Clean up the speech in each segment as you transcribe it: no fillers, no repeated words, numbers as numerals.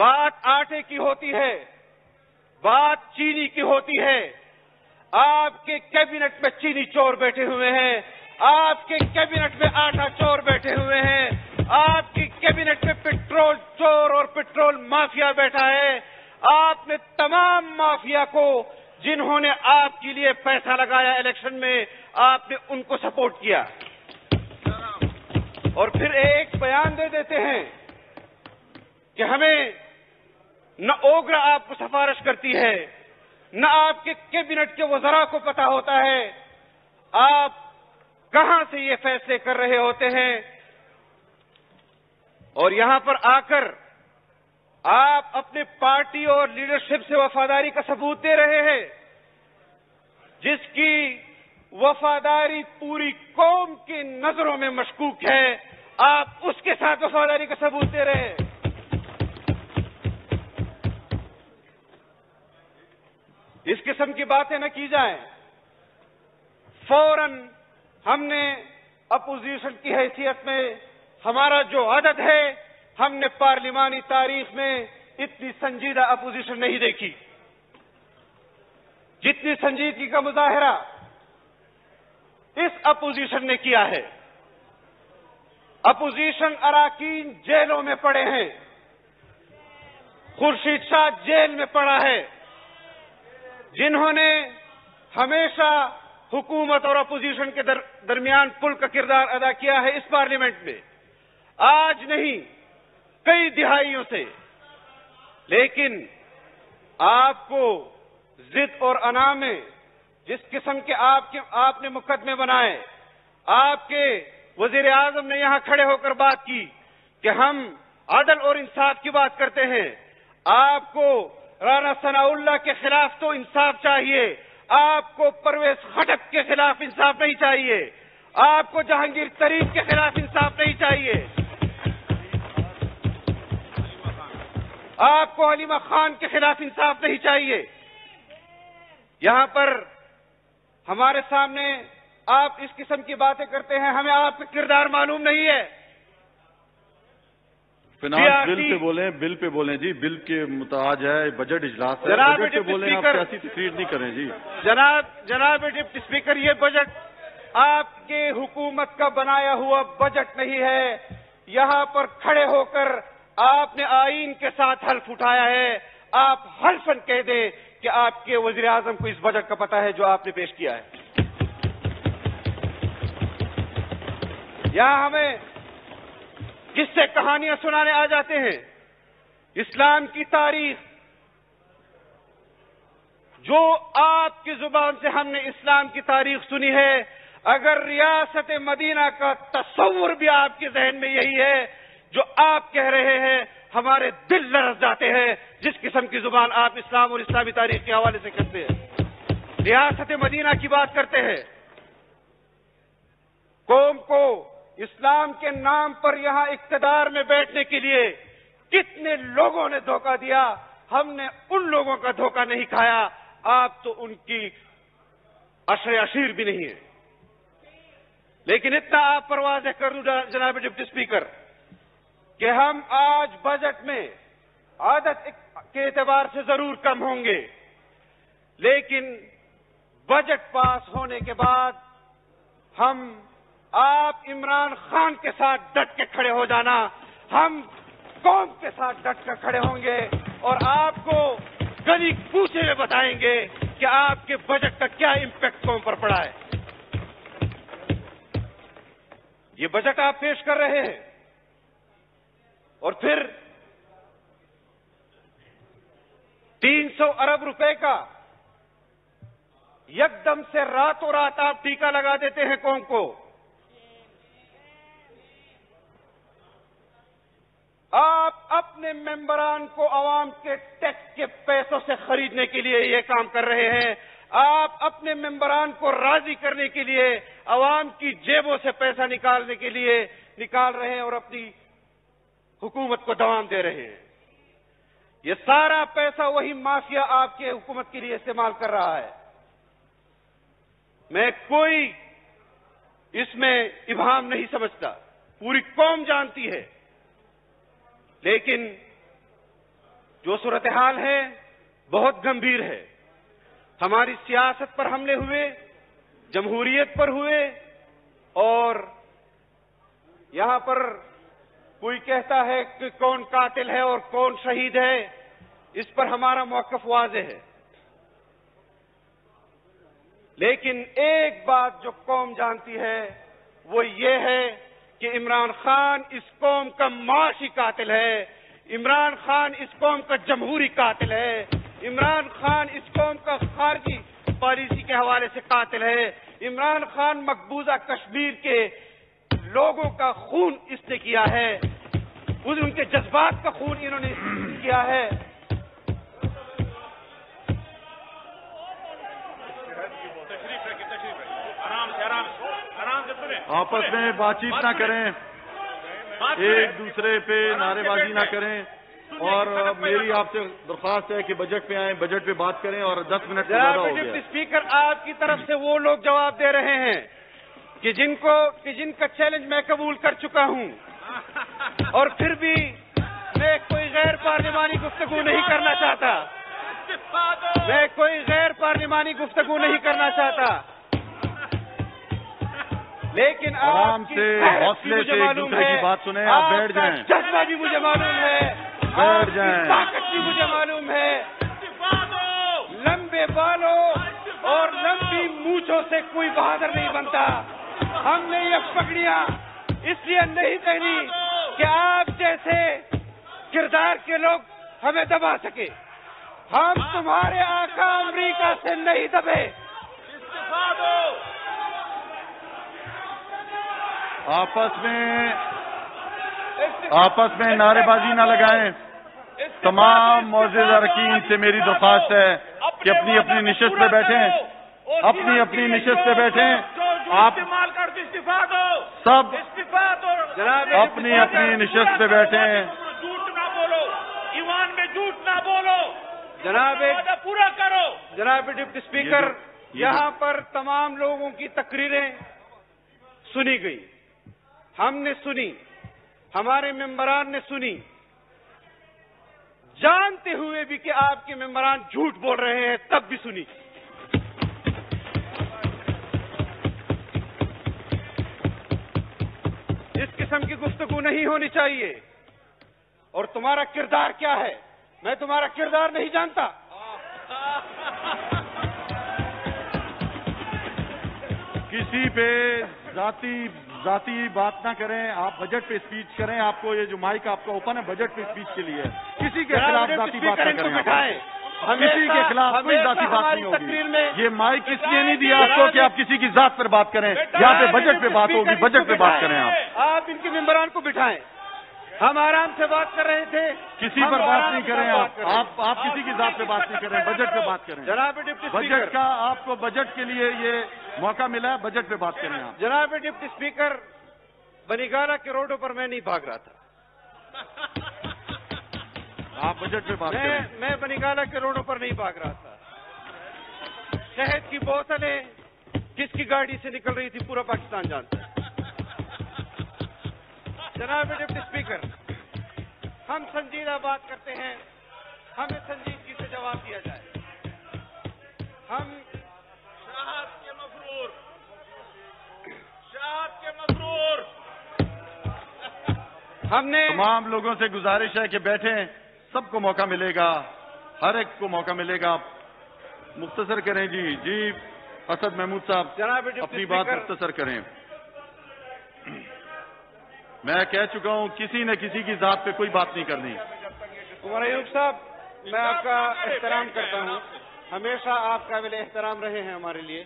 بات آٹے کی ہوتی ہے، بات چینی کی ہوتی ہے۔ آپ کے کیبنٹ میں چینی چور بیٹھے ہوئے ہیں، آپ کے کیبنٹ میں آٹا چور بیٹھے ہوئے ہیں، آپ کی کیبنٹ میں پٹرول چور اور پٹرول مافیا بیٹھا ہے۔ آپ نے تمام مافیا کو، جنہوں نے آپ کے لیے پیسہ لگایا الیکشن میں، آپ نے ان کو سپورٹ کیا، اور پھر ایک بیان دے دیتے ہیں کہ ہمیں نہ اوگرا آپ کو سفارش کرتی ہے، نہ آپ کے کیبنٹ کے وزراء کو پتا ہوتا ہے آپ کہاں سے یہ فیصلے کر رہے ہوتے ہیں، اور یہاں پر آ کر آپ اپنے پارٹی اور لیڈرشپ سے وفاداری کا ثبوت دے رہے ہیں، جس کی وفاداری پوری قوم کی نظروں میں مشکوک ہے، آپ اس کے ساتھ وفاداری کا ثبوت دے رہے ہیں۔ اس قسم کی باتیں نہ کی جائیں۔ فوراً ہم نے اپوزیشن کی حیثیت میں، ہمارا جو عدد ہے، ہم نے پارلیمانی تاریخ میں اتنی سنجیدہ اپوزیشن نہیں دیکھی، جتنی سنجیدگی کا مظاہرہ اس اپوزیشن نے کیا ہے۔ اپوزیشن اراکین جیلوں میں پڑے ہیں، خورشید شاہ جیل میں پڑا ہے، جنہوں نے ہمیشہ حکومت اور اپوزیشن کے درمیان پل کا کردار ادا کیا ہے، اس پارلیمنٹ میں آج نہیں کئی دہائیوں سے۔ لیکن آپ کو ضد اور انا میں جس قسم کے آپ نے مقدمے بنائے، آپ کے وزیر اعظم نے یہاں کھڑے ہو کر بات کی کہ ہم عدل اور انصاف کی بات کرتے ہیں، آپ کو رانا ثناء اللہ کے خلاف تو انصاف چاہیے، آپ کو پرویز خٹک کے خلاف انصاف نہیں چاہیے، آپ کو جہانگیر تریف کے خلاف انصاف نہیں چاہیے، آپ کو حلیمہ خان کے خلاف انصاف نہیں چاہیے۔ یہاں پر ہمارے سامنے آپ اس قسم کی باتیں کرتے ہیں، ہمیں آپ کا کردار معلوم نہیں ہے۔ فنانس بل پہ بولیں، بل پہ بولیں جی، بل کے متعلق ہے، بجٹ اجلاس ہے، جناب بجٹ پہ ڈپٹی بولیں، آپ اسپیکر، سیاسی تقریر نہیں کریں جی۔ جناب ڈپٹی اسپیکر، یہ بجٹ آپ کے حکومت کا بنایا ہوا بجٹ نہیں ہے۔ یہاں پر کھڑے ہو کر آپ نے آئین کے ساتھ حلف اٹھایا ہے، آپ حلفاً کہہ دیں کہ آپ کے وزیر اعظم کو اس بجٹ کا پتہ ہے جو آپ نے پیش کیا ہے۔ یہاں ہمیں قصے کہانیاں سنانے آ جاتے ہیں۔ اسلام کی تاریخ، جو آپ کی زبان سے ہم نے اسلام کی تاریخ سنی ہے، اگر ریاست مدینہ کا تصور بھی آپ کے ذہن میں یہی ہے جو آپ کہہ رہے ہیں، ہمارے دل لرز جاتے ہیں جس قسم کی زبان آپ اسلام اور اسلامی تاریخ کے حوالے سے کرتے ہیں۔ ریاست مدینہ کی بات کرتے ہیں، قوم کو اسلام کے نام پر یہاں اقتدار میں بیٹھنے کے لیے کتنے لوگوں نے دھوکہ دیا، ہم نے ان لوگوں کا دھوکہ نہیں کھایا، آپ تو ان کی عشیر بھی نہیں ہے۔ لیکن اتنا آپ پر واضح کر دوں جناب ڈپٹی اسپیکر کہ ہم آج بجٹ میں عادت کے اعتبار سے ضرور کم ہوں گے، لیکن بجٹ پاس ہونے کے بعد ہم آپ عمران خان کے ساتھ ڈٹ کے کھڑے ہو جانا، ہم قوم کے ساتھ ڈٹ کر کھڑے ہوں گے اور آپ کو گلی کوچے میں بتائیں گے کہ آپ کے بجٹ کا کیا امپیکٹ قوم پر پڑا ہے۔ یہ بجٹ آپ پیش کر رہے ہیں اور پھر 300 ارب روپے کا یکدم سے راتوں رات آپ ٹیکہ لگا دیتے ہیں قوم کو۔ آپ اپنے ممبران کو عوام کے ٹیکس کے پیسوں سے خریدنے کے لیے یہ کام کر رہے ہیں، آپ اپنے ممبران کو راضی کرنے کے لیے عوام کی جیبوں سے پیسہ نکالنے کے لیے نکال رہے ہیں اور اپنی حکومت کو دوام دے رہے ہیں۔ یہ سارا پیسہ وہی مافیا آپ کے حکومت کے لیے استعمال کر رہا ہے۔ میں کوئی اس میں ابہام نہیں سمجھتا، پوری قوم جانتی ہے، لیکن جو صورتحال ہے بہت گمبھیر ہے. ہماری سیاست پر حملے ہوئے, جمہوریت پر ہوئے, اور یہاں پر کوئی کہتا ہے کہ کون قاتل ہے اور کون شہید ہے, اس پر ہمارا موقف واضح ہے. لیکن ایک بات جو قوم جانتی ہے وہ یہ ہے کہ عمران خان اس قوم کا معاشی قاتل ہے, عمران خان اس قوم کا جمہوری قاتل ہے, عمران خان اس قوم کا خارجی پالیسی کے حوالے سے قاتل ہے. عمران خان مقبوضہ کشمیر کے لوگوں کا خون اس نے کیا ہے, ان کے جذبات کا خون انہوں نے کیا ہے. آپس میں بات چیت نہ کریں, ایک دوسرے پہ نعرے بازی نہ کریں, اور میری آپ سے درخواست ہے کہ بجٹ پہ آئیں, بجٹ پہ بات کریں, اور 10 منٹ سے زیادہ ہو گیا. ڈپٹی اسپیکر, آپ کی طرف سے وہ لوگ جواب دے رہے ہیں کہ جن کا چیلنج میں قبول کر چکا ہوں, اور پھر بھی میں کوئی غیر پارلیمانی گفتگو نہیں کرنا چاہتا, میں کوئی غیر پارلیمانی گفتگو نہیں کرنا چاہتا. لیکن آرام سے حوصلے سے ایک دوسرے کی بات سنیں, آپ بیٹھ جائیں. جذبہ بھی مجھے معلوم ہے, بیٹھ جائیں. طاقت بھی مجھے معلوم ہے. لمبے بالوں اور لمبی مونچھوں سے کوئی بہادر نہیں بنتا. ہم نے یہ پگڑیاں اس لیے نہیں پہنی کہ آپ جیسے کردار کے لوگ ہمیں دبا سکے. ہم تمہارے آقا امریکہ سے نہیں دبے. آپس میں نعرے بازی نہ لگائیں. تمام معزز اراکین سے میری درخواست ہے کہ اپنی اپنی نشست پہ بیٹھیں, اپنی نشست پہ بیٹھیں. آپ سب اپنی نشست پہ بیٹھیں. جھوٹ نہ بولو, ایمان میں جھوٹ نہ بولو. جناب پورا کرو. جناب ڈپٹی اسپیکر, یہاں پر تمام لوگوں کی تقریریں سنی گئی, ہم نے سنی, ہمارے ممبران نے سنی, جانتے ہوئے بھی کہ آپ کے ممبران جھوٹ بول رہے ہیں تب بھی سنی. اس قسم کی گفتگو نہیں ہونی چاہیے. اور تمہارا کردار کیا ہے, میں تمہارا کردار نہیں جانتا. کسی پہ ذاتی بات نہ کریں. آپ بجٹ پہ اسپیچ کریں. آپ کو یہ جو مائک آپ کا اوپن ہے بجٹ پہ اسپیچ کے لیے, کسی کے خلاف ذاتی بات نہ کریں. کسی کے خلاف کوئی ذاتی بات نہیں ہوگی. یہ مائک اس لیے نہیں دیا آپ کو کہ آپ کسی کی ذات پر بات کریں. یہاں پہ بجٹ پہ بات ہوگی, بجٹ پہ بات کریں. آپ ان کے ممبران کو بٹھائیں. ہم آرام سے بات کر رہے تھے. کسی پر بات نہیں کریں. آپ کسی کی ذات پہ بات نہیں کریں, بجٹ پہ بات کریں. جناب ڈپٹی بجٹ کا آپ کو بجٹ کے لیے یہ موقع ملا ہے, بجٹ پہ بات کریں آپ. جناب ڈپٹی اسپیکر, بنیگالہ کے روڈوں پر میں نہیں بھاگ رہا تھا. آپ بجٹ پہ بات کریں. میں بنیگالہ کے روڈوں پر نہیں بھاگ رہا تھا. شہد کی بوتلیں کس کی گاڑی سے نکل رہی تھی پورا پاکستان جانتا ہے. جناب ڈپٹی اسپیکر, ہم سنجیدہ بات کرتے ہیں, ہمیں سنجیدگی سے جواب دیا جائے. ہم شہاد کے مسرور ہم نے تمام لوگوں سے گزارش ہے کہ بیٹھیں, سب کو موقع ملے گا, ہر ایک کو موقع ملے گا. مختصر کریں. جی اسد محمود صاحب, جناب اپنی بات مختصر کریں. میں کہہ چکا ہوں کسی نے کسی کی ذات پہ کوئی بات نہیں کرنی. عمر ایوب صاحب, میں آپ کا احترام کرتا ہوں, ہمیشہ آپ قابل احترام رہے ہیں ہمارے لیے.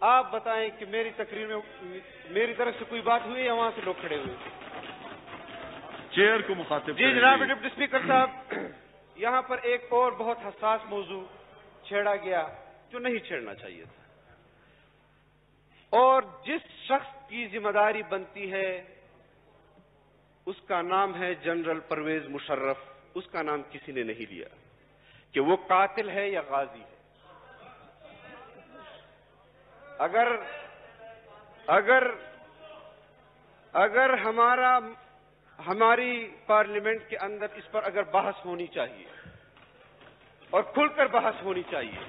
آپ بتائیں کہ میری تقریر میں میری طرف سے کوئی بات ہوئی یا وہاں سے لوگ کھڑے ہوئے؟ چیئر کو مخاطب. جی جناب ڈپٹی اسپیکر صاحب, یہاں پر ایک اور بہت حساس موضوع چھیڑا گیا جو نہیں چھیڑنا چاہیے تھا, اور جس شخص کی ذمہ داری بنتی ہے اس کا نام ہے جنرل پرویز مشرف. اس کا نام کسی نے نہیں لیا کہ وہ قاتل ہے یا غازی ہے. اگر ہماری پارلیمنٹ کے اندر اس پر اگر بحث ہونی چاہیے اور کھل کر بحث ہونی چاہیے.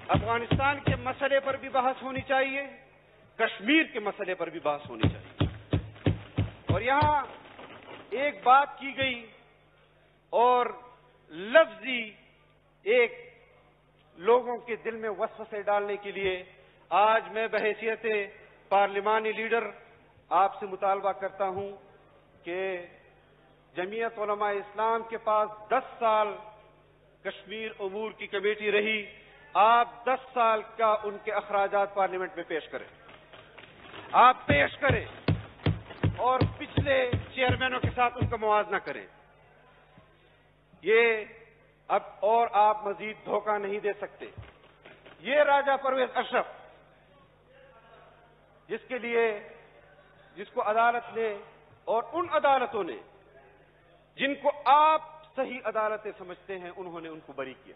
افغانستان کے مسئلے پر بھی بحث ہونی چاہیے, کشمیر کے مسئلے پر بھی بحث ہونی چاہیے. اور یہاں ایک بات کی گئی اور لفظی ایک لوگوں کے دل میں وسوسے ڈالنے کے لیے آج میں بحیثیت پارلیمانی لیڈر آپ سے مطالبہ کرتا ہوں کہ جمعیت علماء اسلام کے پاس 10 سال کشمیر امور کی کمیٹی رہی. آپ 10 سال کا ان کے اخراجات پارلیمنٹ میں پیش کریں. آپ پیش کریں اور پچھلے چیئرمینوں کے ساتھ ان کا موازنہ کریں. یہ اب اور آپ مزید دھوکہ نہیں دے سکتے. یہ راجہ پرویز اشرف جس کو عدالت نے اور ان عدالتوں نے جن کو آپ صحیح عدالتیں سمجھتے ہیں انہوں نے ان کو بری کیا.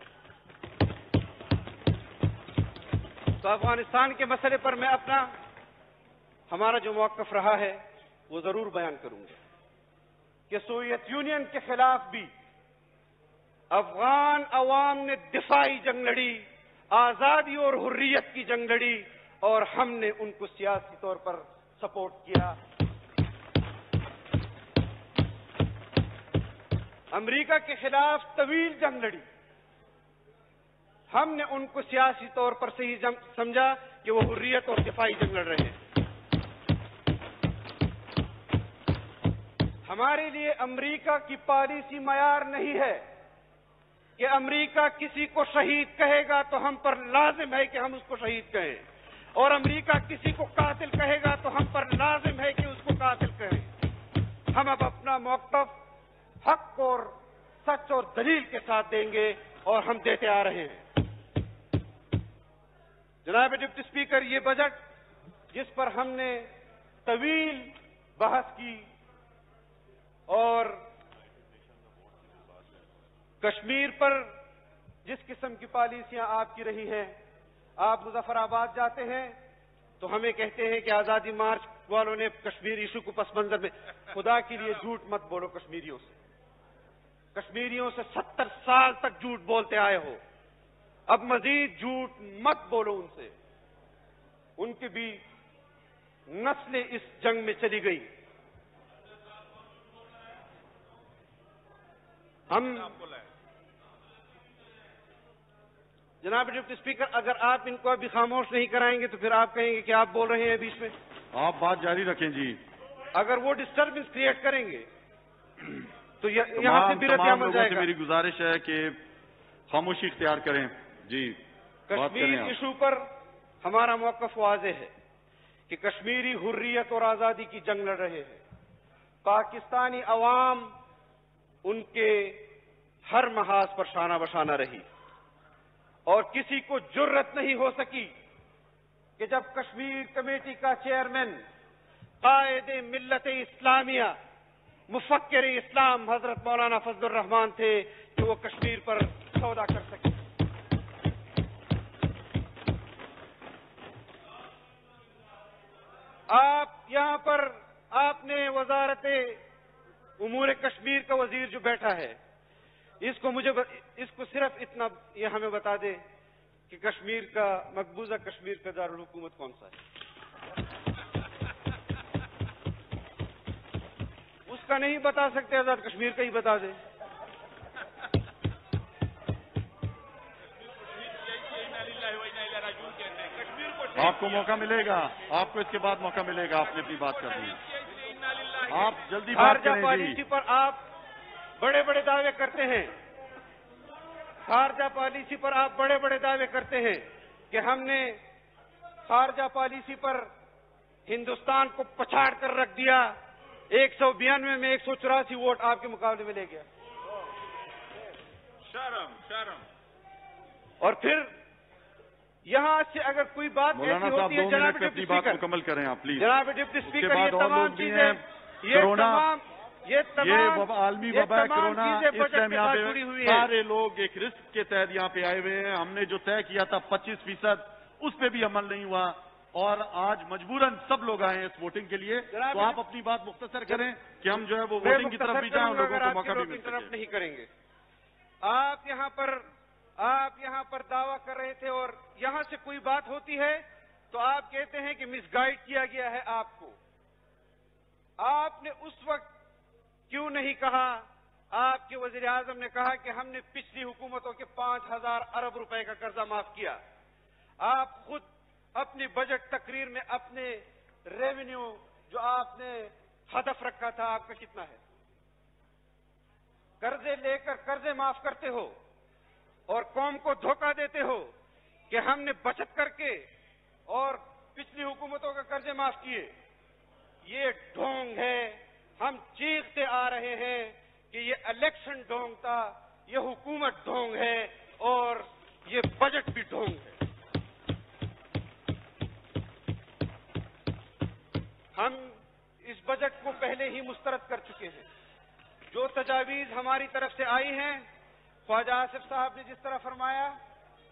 تو افغانستان کے مسئلے پر میں ہمارا جو موقف رہا ہے وہ ضرور بیان کروں گا کہ سوویت یونین کے خلاف بھی افغان عوام نے دفاعی جنگ لڑی, آزادی اور حریت کی جنگ لڑی, اور ہم نے ان کو سیاسی طور پر سپورٹ کیا. امریکہ کے خلاف طویل جنگ لڑی, ہم نے ان کو سیاسی طور پر صحیح سمجھا کہ وہ حریت اور دفاعی جنگ لڑ رہے ہیں. ہمارے لیے امریکہ کی پالیسی معیار نہیں ہے کہ امریکہ کسی کو شہید کہے گا تو ہم پر لازم ہے کہ ہم اس کو شہید کہیں, اور امریکہ کسی کو قاتل کہے گا تو ہم پر لازم ہے کہ اس کو قاتل کہیں. ہم اب اپنا موقف حق اور سچ اور دلیل کے ساتھ دیں گے, اور ہم دیتے آ رہے ہیں. جناب ڈپٹی اسپیکر, یہ بجٹ جس پر ہم نے طویل بحث کی اور کشمیر پر جس قسم کی پالیسیاں آپ کی رہی ہیں, آپ مظفر آباد جاتے ہیں تو ہمیں کہتے ہیں کہ آزادی مارچ والوں نے کشمیر ایشو کو پس منظر میں. خدا کے لیے جھوٹ مت بولو کشمیریوں سے. کشمیریوں سے 70 سال تک جھوٹ بولتے آئے ہو, اب مزید جھوٹ مت بولو ان سے. ان کی بھی نسلیں اس جنگ میں چلی گئی. ہم جناب ڈپٹی اسپیکر, اگر آپ ان کو ابھی خاموش نہیں کرائیں گے تو پھر آپ کہیں گے کہ آپ بول رہے ہیں بیچ میں. آپ بات جاری رکھیں جی. اگر وہ ڈسٹربنس کریٹ کریں گے تو یہاں سے بھی رد عمل جائے گا. میری گزارش ہے کہ خاموشی اختیار کریں. جی, کشمیر ایشو پر ہمارا موقف واضح ہے کہ کشمیری حریت اور آزادی کی جنگ لڑ رہے ہیں. پاکستانی عوام ان کے ہر محاذ پر شانہ بشانہ رہی, اور کسی کو جرت نہیں ہو سکی کہ جب کشمیر کمیٹی کا چیئرمین قائد ملت اسلامیہ مفکر اسلام حضرت مولانا فضل الرحمان تھے کہ وہ کشمیر پر سودا کر سکے. آپ یہاں پر آپ نے وزارت امور کشمیر کا وزیر جو بیٹھا ہے, اس کو صرف اتنا یہ ہمیں بتا دے کہ کشمیر کا مقبوضہ کشمیر کا دارالحکومت کون سا ہے. اس کا نہیں بتا سکتے, آزاد کشمیر کا ہی بتا دے. آپ کو موقع ملے گا, آپ کو اس کے بعد موقع ملے گا, آپ نے اپنی بات کرنی ہے. آپ جلدی بات کریں. خارجہ پالیسی پر آپ بڑے بڑے دعوے کرتے ہیں. خارجہ پالیسی پر آپ بڑے بڑے دعوے کرتے ہیں کہ ہم نے خارجہ پالیسی پر ہندوستان کو پچھاڑ کر رکھ دیا. 192 میں 184 ووٹ آپ کے مقابلے میں لے گیا. شرم. اور پھر یہاں سے اگر کوئی بات ایسی ہوتی ہے, جناب ڈپٹی اسپیکر مکمل کریں آپ پلیز. جناب ڈپٹی اسپیکر, یہ تمام چیزیں یہ عالمی وبا کرونا اس ٹائم یہاں پہ سارے لوگ ایک رسک کے تحت یہاں پہ آئے ہوئے ہیں. ہم نے جو طے کیا تھا 25%, اس پہ بھی عمل نہیں ہوا, اور آج مجبوراً سب لوگ آئے ہیں اس ووٹنگ کے لیے. تو آپ اپنی بات مختصر کریں کہ ہم جو ہے وہ ووٹنگ کی طرف بھی جائیں اور لوگوں کو موقع بھی مل سکے. نہیں کریں گے. آپ یہاں پر دعویٰ کر رہے تھے اور یہاں سے کوئی بات ہوتی ہے تو آپ کہتے ہیں کہ مس گائیڈ کیا گیا ہے آپ کو. آپ نے اس وقت کیوں نہیں کہا؟ آپ کے وزیر اعظم نے کہا کہ ہم نے پچھلی حکومتوں کے 5,000 ارب روپے کا قرضہ معاف کیا. آپ خود اپنی بجٹ تقریر میں اپنے ریونیو جو آپ نے ہدف رکھا تھا آپ کا کتنا ہے؟ قرضے لے کر قرضے معاف کرتے ہو اور قوم کو دھوکہ دیتے ہو کہ ہم نے بچت کر کے اور پچھلی حکومتوں کے قرضے معاف کیے. یہ ڈھونگ ہے. ہم چیختے آ رہے ہیں کہ یہ الیکشن ڈھونگ تھا, یہ حکومت ڈھونگ ہے اور یہ بجٹ بھی ڈھونگ ہے. ہم اس بجٹ کو پہلے ہی مسترد کر چکے ہیں. جو تجاویز ہماری طرف سے آئی ہیں, خواجہ آصف صاحب نے جس طرح فرمایا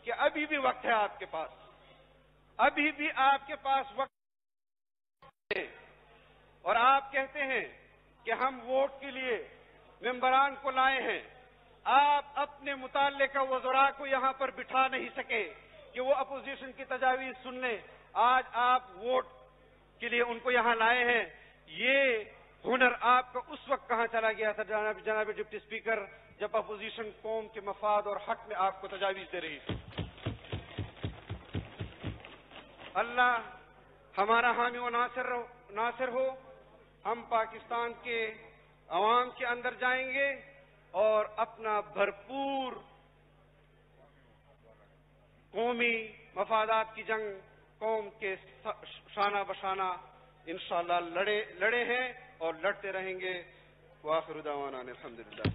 کہ ابھی بھی وقت ہے آپ کے پاس, ابھی بھی آپ کے پاس وقت ہے, اور آپ کہتے ہیں کہ ہم ووٹ کے لیے ممبران کو لائے ہیں. آپ اپنے متعلقہ وزراء کو یہاں پر بٹھا نہیں سکے کہ وہ اپوزیشن کی تجاویز سن لیں. آج آپ ووٹ کے لیے ان کو یہاں لائے ہیں. یہ ہنر آپ کا اس وقت کہاں چلا گیا تھا جناب ڈپٹی اسپیکر, جب اپوزیشن قوم کے مفاد اور حق میں آپ کو تجاویز دے رہی تھی. اللہ ہمارا حامی و ناصر ہو. ہم پاکستان کے عوام کے اندر جائیں گے اور اپنا بھرپور قومی مفادات کی جنگ قوم کے شانہ بشانہ انشاءاللہ لڑے ہیں اور لڑتے رہیں گے. وآخر دعوانا الحمدللہ.